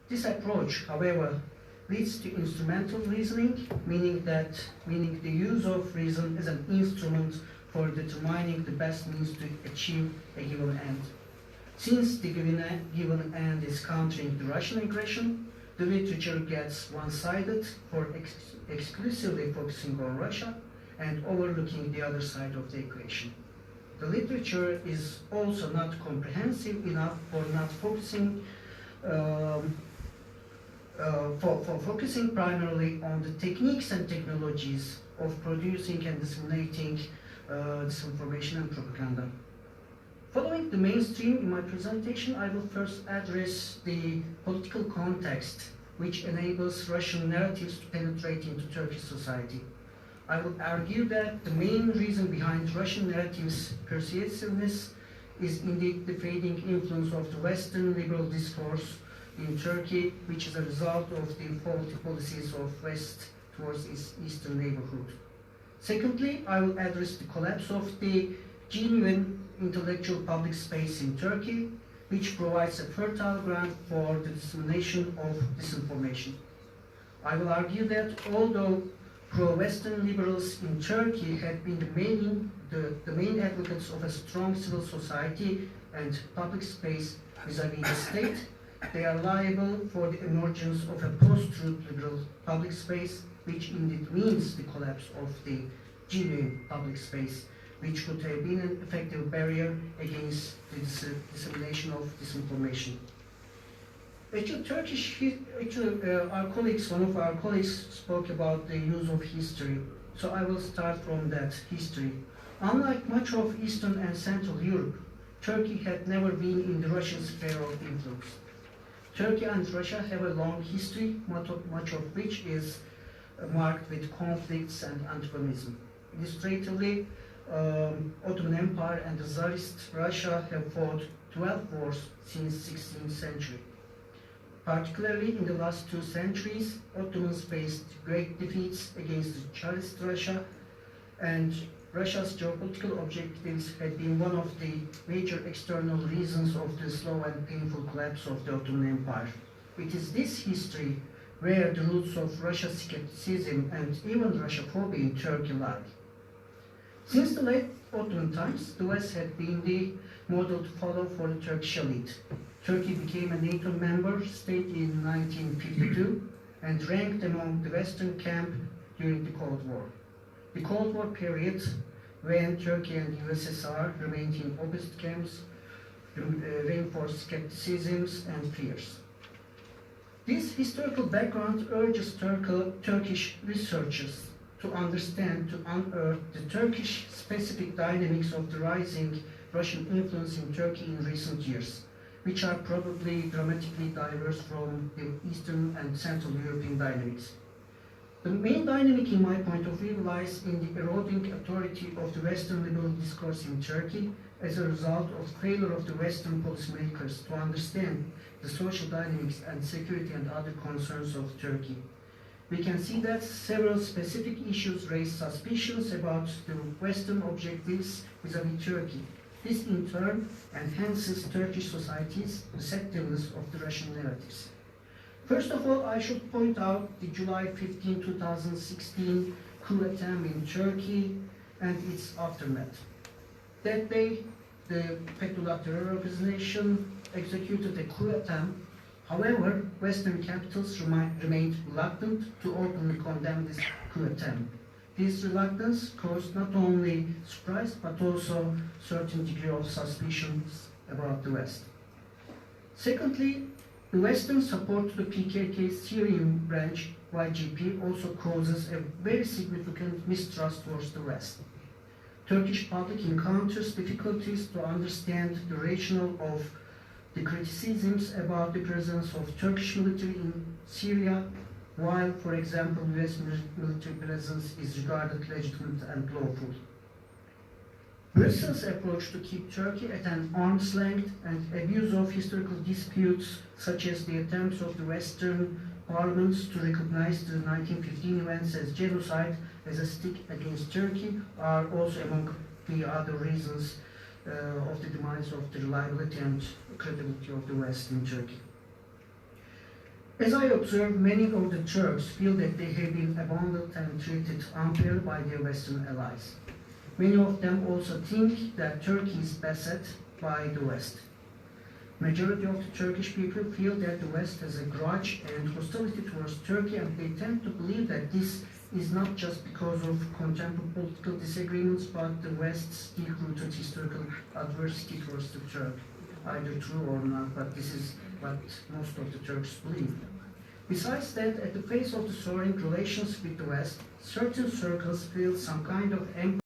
This approach, however, leads to instrumental reasoning, meaning the use of reason as an instrument for determining the best means to achieve a given end. Since the given end is countering the Russian aggression, the literature gets one-sided for exclusively focusing on Russia and overlooking the other side of the equation. The literature is also not comprehensive enough for not focusing for focusing primarily on the techniques and technologies of producing and disseminating disinformation and propaganda. Following the mainstream in my presentation, I will first address the political context which enables Russian narratives to penetrate into Turkish society. I will argue that the main reason behind Russian narratives' persuasiveness is indeed the fading influence of the Western liberal discourse in Turkey, which is a result of the faulty policies of West towards its eastern neighborhood. Secondly, I will address the collapse of the genuine intellectual public space in Turkey, which provides a fertile ground for the dissemination of disinformation. I will argue that although pro-Western liberals in Turkey have been the main advocates of a strong civil society and public space vis-à-vis the state, they are liable for the emergence of a post-truth liberal public space, which indeed means the collapse of the genuine public space, which could have been an effective barrier against the dissemination of disinformation. Actually, one of our colleagues spoke about the use of history, so I will start from that history. Unlike much of Eastern and Central Europe, Turkey had never been in the Russian sphere of influence. Turkey and Russia have a long history, much of which is marked with conflicts and antagonism. Illustratively, Ottoman Empire and the Tsarist Russia have fought 12 wars since 16th century. Particularly in the last 2 centuries, Ottomans faced great defeats against the Tsarist Russia, and Russia's geopolitical objectives had been one of the major external reasons of the slow and painful collapse of the Ottoman Empire. It is this history where the roots of Russia's skepticism and even Russophobia in Turkey lie. Since the late Ottoman times, the West had been the model to follow for the Turkish elite. Turkey became a NATO member state in 1952 and ranked among the Western camp during the Cold War. The Cold War period, when Turkey and USSR remained in opposite camps, reinforced skepticisms and fears. This historical background urges Turkish researchers to understand, to unearth the Turkish-specific dynamics of the rising Russian influence in Turkey in recent years, which are probably dramatically diverse from the Eastern and Central European dynamics. The main dynamic, in my point of view, lies in the eroding authority of the Western liberal discourse in Turkey as a result of failure of the Western policymakers to understand the social dynamics and security and other concerns of Turkey. We can see that several specific issues raise suspicions about the Western objectives vis-à-vis Turkey. This in turn enhances Turkish society's receptiveness of the Russian narratives. First of all, I should point out the July 15, 2016 coup attempt in Turkey and its aftermath. That day, the Fethullah terror organization executed a coup attempt. However, Western capitals remained reluctant to openly condemn this coup attempt. This reluctance caused not only surprise but also a certain degree of suspicions about the West. Secondly, the Western support to the PKK Syrian branch, YGP, also causes a very significant mistrust towards the West. Turkish public encounters difficulties to understand the rationale of the criticisms about the presence of Turkish military in Syria, while, for example, US military presence is regarded legitimate and lawful. Brussels' approach to keep Turkey at an arm's length and abuse of historical disputes, such as the attempts of the Western parliaments to recognize the 1915 events as genocide as a stick against Turkey, are also among the other reasons of the demise of the reliability and credibility of the West in Turkey. As I observe, many of the Turks feel that they have been abandoned and treated unfairly by their Western allies. Many of them also think that Turkey is beset by the West. Majority of the Turkish people feel that the West has a grudge and hostility towards Turkey, and they tend to believe that this is not just because of contemporary political disagreements, but the West's deep-rooted historical adversity towards the Turk. Either true or not, but this is what most of the Turks believe. Besides that, at the face of the soaring relations with the West, certain circles feel some kind of